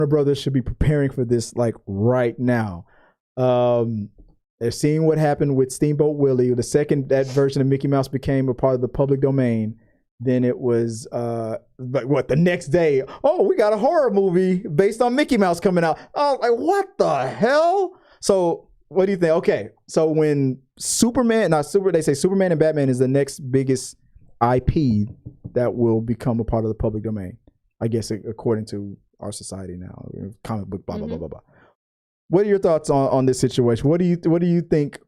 Warner Brothers should be preparing for this like right now. They're seeing what happened with Steamboat Willie. The second that version of Mickey Mouse became a part of the public domain, then it was the next day, oh, we got a horror movie based on Mickey Mouse coming out. Oh, like what the hell? So what do you think? Okay, so when they say Superman and Batman is the next biggest IP that will become a part of the public domain, I guess, according to our society now, comic book, blah, blah, blah, blah, blah. What are your thoughts on this situation? What do you think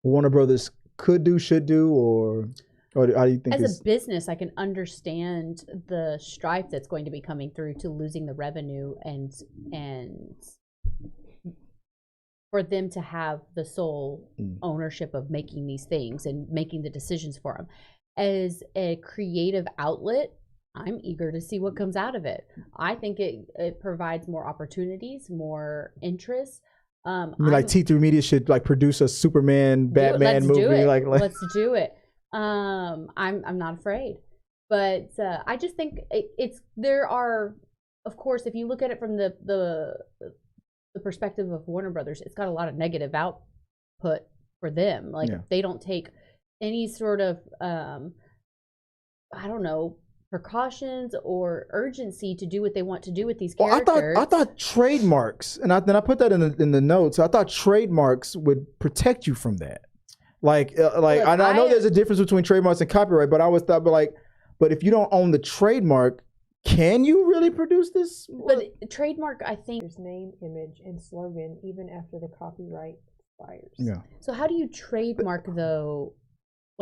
Warner Brothers could do, should do, or how do you think? As a business, I can understand the strife that's going to be coming through to losing the revenue and for them to have the sole ownership of making these things and making the decisions for them. As a creative outlet, I'm eager to see what comes out of it. I think it provides more opportunities, more interest. Like T3 Media should like produce a Superman Batman movie. Like let's do it. I'm not afraid, but I just think there are, of course, if you look at it from the perspective of Warner Brothers, it's got a lot of negative output for them. Like they don't take any sort of I don't know, precautions or urgency to do what they want to do with these characters. I thought trademarks, and then I put that in the notes. I thought trademarks would protect you from that. Look, I know there's a difference between trademarks and copyright, but I always thought, but if you don't own the trademark, can you really produce this? But trademark, I think, name, image, and slogan even after the copyright expires. Yeah. So how do you trademark though?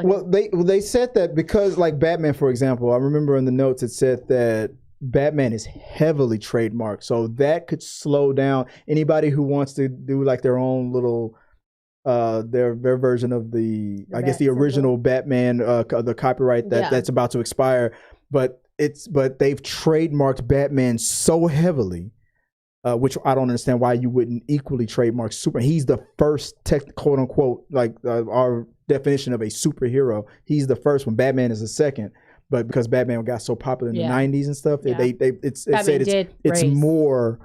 They said that because like Batman, for example, I remember in the notes it said that Batman is heavily trademarked, so that could slow down anybody who wants to do like their own little their version of the I guess the original Batman the copyright that's about to expire, but they've trademarked Batman so heavily, which I don't understand why you wouldn't equally trademark Superman. He's the first quote unquote like our definition of a superhero. He's the first one. Batman is the second, but because Batman got so popular in the 90s and stuff, it's more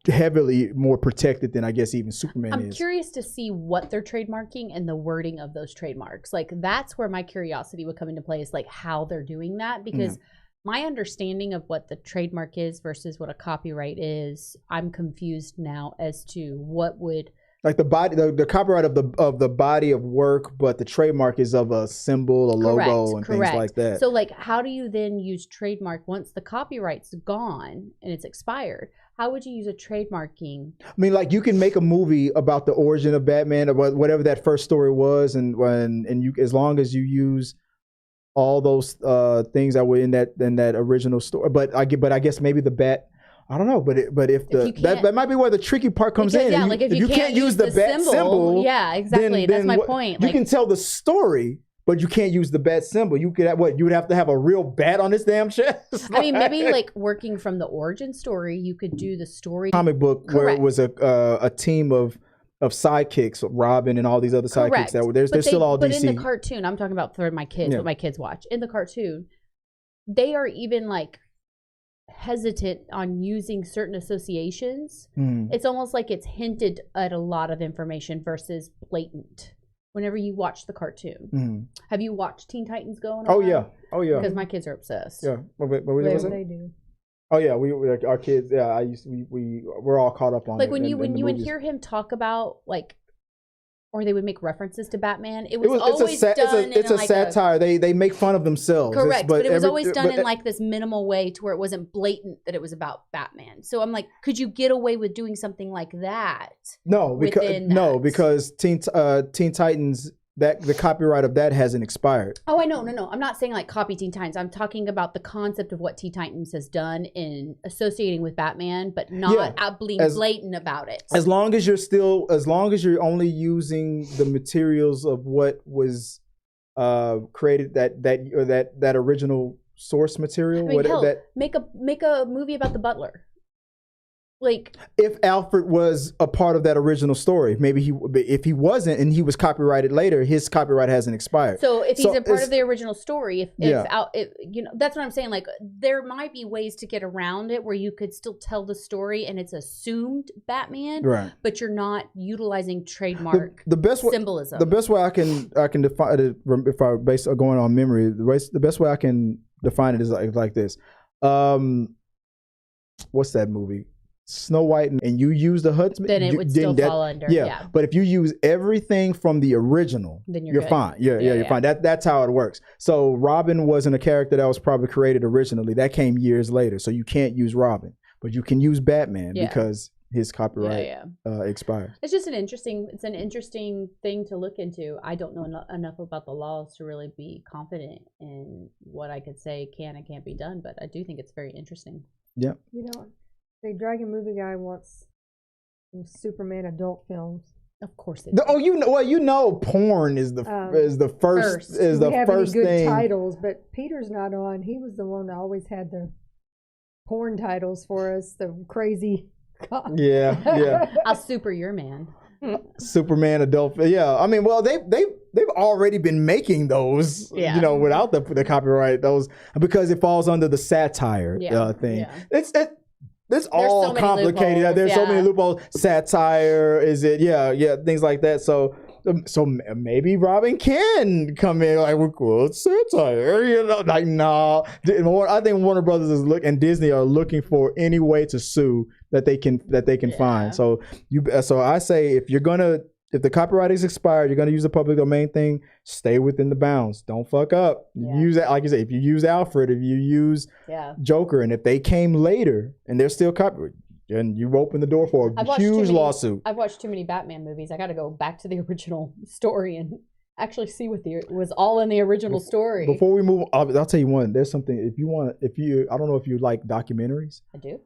heavily more protected than I guess even Superman is. I'm curious to see what they're trademarking and the wording of those trademarks. Like that's where my curiosity would come into play, is like how they're doing that, because my understanding of what the trademark is versus what a copyright is, I'm confused now as to what would like the copyright of the body of work, but the trademark is of a symbol, a logo, and things like that. So like how do you then use trademark once the copyright's gone and it's expired? How would you use a trademarking? I mean, like you can make a movie about the origin of Batman or whatever that first story was, and you, as long as you use all those things that were in that original story. But I guess maybe the bat. I don't know, but if that might be where the tricky part comes in. Yeah, like if you can't use the bat symbol, yeah, exactly. That's my point. You can tell the story, but you can't use the bat symbol. You could have you would have to have a real bat on his damn chest. I mean, maybe like working from the origin story, you could do the story comic book where it was a team of sidekicks, Robin and all these other sidekicks that were they're still all DC. But in the cartoon, I'm talking about for my kids, what my kids watch. In the cartoon, they are even like hesitant on using certain associations. It's almost like it's hinted at a lot of information versus blatant. Whenever you watch the cartoon, have you watched Teen Titans Go? Oh yeah. Because my kids are obsessed. Yeah, what they do. Oh yeah, we like our kids. Yeah, we're all caught up on like it. When you would hear him talk about like, or they would make references to Batman. It's a satire. They make fun of themselves. Correct, but it was always done in like this minimal way to where it wasn't blatant that it was about Batman. So I'm like, could you get away with doing something like that? No, because Teen Titans, that the copyright of that hasn't expired. Oh, I know. No. I'm not saying like copy Teen Titans. I'm talking about the concept of what Teen Titans has done in associating with Batman, but not being blatant about it. As long as you're only using the materials of what was created, that original source material. I mean, make a movie about the Butler. like if Alfred was a part of that original story. Maybe if he wasn't and he was copyrighted later, his copyright hasn't expired. so if he's a part of the original story, if Yeah. you know, that's what I'm saying. Like there might be ways to get around it where you could still tell the story and it's assumed Batman, Right. but you're not utilizing trademark The best way, symbolism. the best way I can define it, if I based on going on memory, the best way I can define it is like this. What's that movie? Snow White, and you use the huntsman, then it would still fall under. Yeah. But if you use everything from the original, Then you're good. fine. You're fine. That's how it works. So Robin wasn't a character that was probably created originally. That came years later. So you can't use Robin, but you can use Batman because his copyright expired. It's just an interesting thing to look into. I don't know enough about the laws to really be confident in what I could say can and can't be done, but I do think it's very interesting. Yeah. You know, the Dragon movie guy wants some Superman adult films. Of course it porn is the first is the first good thing. Titles, but Peter's not on. He was the one that always had the porn titles for us, the crazy Yeah. I'll super your man. Superman adult. Yeah, I mean, well, they've already been making those, you know, without the copyright. Those because it falls under the satire thing. Yeah. It's all so complicated. There's so many loopholes. Satire, is it? Yeah, things like that. So maybe Robin can come in like, we're cool. It's satire, you know? Like, no. I think Warner Brothers and Disney are looking for any way to sue that they can find. So I say if the copyright is expired, you're gonna use the public domain thing, stay within the bounds. Don't fuck up. Use that, like you say, if you use Alfred, if you use Joker, and if they came later and they're still copyrighted, and you open the door for a huge lawsuit. I've watched too many Batman movies. I got to go back to the original story and actually see what was all in the original story. Before we move, I'll tell you one. There's something I don't know if you like documentaries. I do.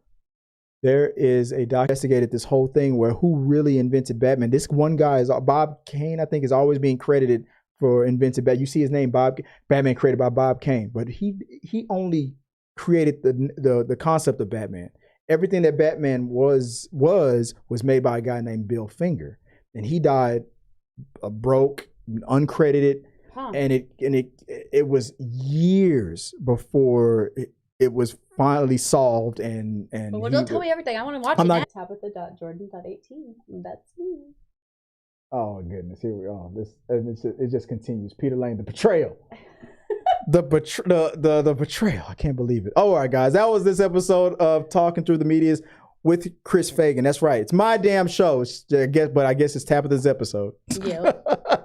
There is a doc investigated this whole thing where who really invented Batman. This one guy is Bob Kane, I think, is always being credited for inventing Batman. You see his name, Batman, created by Bob Kane, but he only created the concept of Batman. Everything that Batman was made by a guy named Bill Finger, and he died broke, uncredited, and it was years before it was finally solved. And well, don't tell me everything. I want to watch it. Tabitha.jordan.18. That's me. Oh goodness, here we are. It just continues. Peter Lane, the betrayal. The betrayal. I can't believe it. All right, guys. That was this episode of Talking Through the Medias with Chris Fagan. That's right. It's my damn show. I guess it's Tabitha's episode. Yeah.